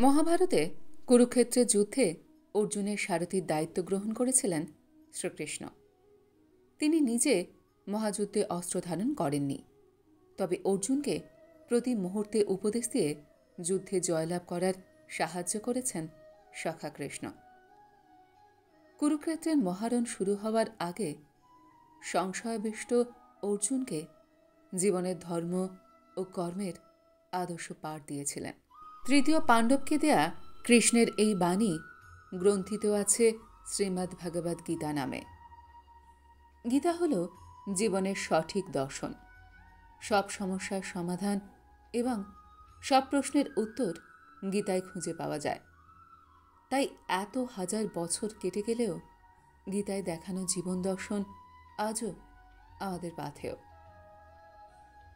মহাভারতে কুরুক্ষেত্রের যুদ্ধে অর্জুনের সারথির দায়িত্ব গ্রহণ করেছিলেন শ্রীকৃষ্ণ। তিনি নিজে মহাযুদ্ধে অস্ত্র ধারণ করেননি, তবে অর্জুনকে প্রতি মুহূর্তে উপদেশ দিয়ে যুদ্ধে জয়লাভ করার সাহায্য করেছেন সখা কৃষ্ণ। কুরুক্ষেত্রের মহারণ শুরু হওয়ার আগে সংশয়াবিষ্ট অর্জুনকে জীবনের ধর্ম ও কর্মের আদর্শ পাঠ দিয়েছিলেন। তৃতীয় পাণ্ডবকে দেয়া কৃষ্ণের এই বাণী গ্রন্থিত আছে শ্রীমদ্ ভগবদ্ গীতা নামে। গীতা হল জীবনের সঠিক দর্শন। সব সমস্যার সমাধান এবং সব প্রশ্নের উত্তর গীতায় খুঁজে পাওয়া যায়। তাই এত হাজার বছর কেটে গেলেও গীতায় দেখানো জীবন দর্শন আজও আমাদের পাথেয়।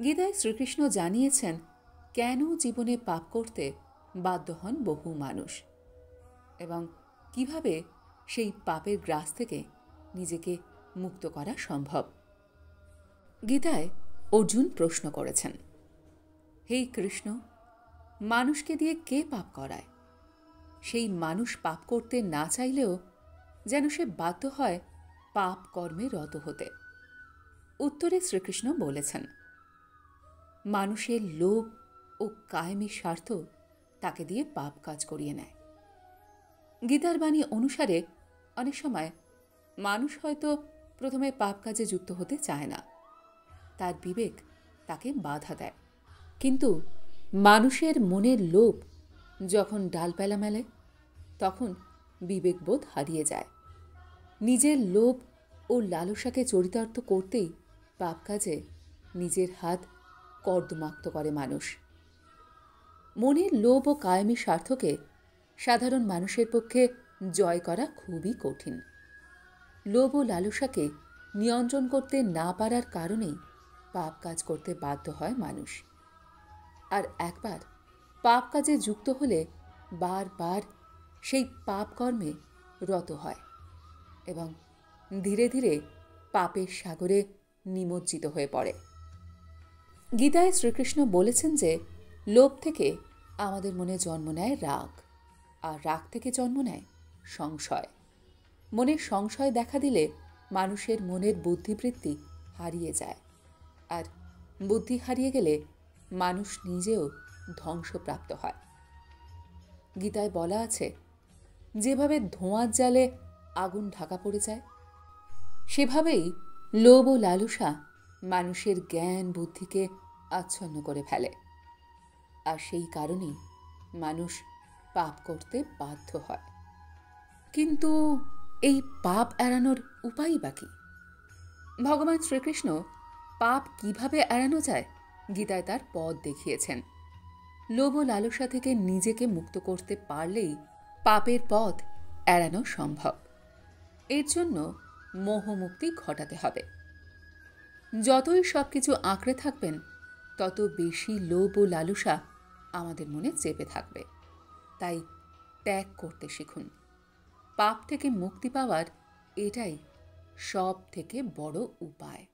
গীতায় শ্রীকৃষ্ণ জানিয়েছেন কেন জীবনে পাপ করতে বাধ্য হন বহু মানুষ এবং কিভাবে সেই পাপের গ্রাস থেকে নিজেকে মুক্ত করা সম্ভব। গীতায় অর্জুন প্রশ্ন করেছেন, হে কৃষ্ণ, মানুষকে দিয়ে কে পাপ করায়? সেই মানুষ পাপ করতে না চাইলেও যেন সে বাধ্য হয় পাপ কর্মে রত হতে। উত্তরে শ্রীকৃষ্ণ বলেছেন, মানুষের লোভ ও কায়েমি স্বার্থ তাকে দিয়ে পাপ কাজ করিয়ে নেয়। গীতার বাণী অনুসারে অনেক সময় মানুষ হয়তো প্রথমে পাপ কাজে যুক্ত হতে চায় না, তার বিবেক তাকে বাধা দেয়। কিন্তু মানুষের মনের লোভ যখন ডালপালা মেলে, তখন বিবেকবোধ হারিয়ে যায়। নিজের লোভ ও লালসাকে চরিতার্থ করতেই পাপ কাজে নিজের হাত কর্দমাক্ত করে মানুষ। মনের লোভ ও কায়েমি স্বার্থকে সাধারণ মানুষের পক্ষে জয় করা খুবই কঠিন। লোভ ও লালসাকে নিয়ন্ত্রণ করতে না পারার কারণেই পাপ কাজ করতে বাধ্য হয় মানুষ। আর একবার পাপ কাজে যুক্ত হলে বারবার সেই পাপ কর্মে রত হয় এবং ধীরে ধীরে পাপের সাগরে নিমজ্জিত হয়ে পড়ে। গীতায় শ্রীকৃষ্ণ বলেছেন যে লোভ থেকে আমাদের মনে জন্ম নেয় রাগ, আর রাগ থেকে জন্ম নেয় সংশয়। মনের সংশয় দেখা দিলে মানুষের মনের বুদ্ধিবৃত্তি হারিয়ে যায়, আর বুদ্ধি হারিয়ে গেলে মানুষ নিজেও ধ্বংসপ্রাপ্ত হয়। গীতায় বলা আছে, যেভাবে ধোঁয়ার জালে আগুন ঢাকা পড়ে যায়, সেভাবেই লোভ ও লালসা মানুষের জ্ঞান বুদ্ধিকে আচ্ছন্ন করে ফেলে, আর সেই কারণেই মানুষ পাপ করতে বাধ্য হয়। কিন্তু এই পাপ এড়ানোর উপায় বা কি? ভগবান শ্রীকৃষ্ণ পাপ কিভাবে এড়ানো যায় গীতায় তার পথ দেখিয়েছেন। লোভ ও লালসা থেকে নিজেকে মুক্ত করতে পারলেই পাপের পথ এড়ানো সম্ভব। এর জন্য মোহমুক্তি ঘটাতে হবে। যতই সবকিছু আঁকড়ে থাকবেন, তত বেশি লোভ ও লালসা আমাদের মনে চেপে থাকবে। তাই ত্যাগ করতে শিখুন। পাপ থেকে মুক্তি পাওয়ার এটাই সব থেকে বড় উপায়।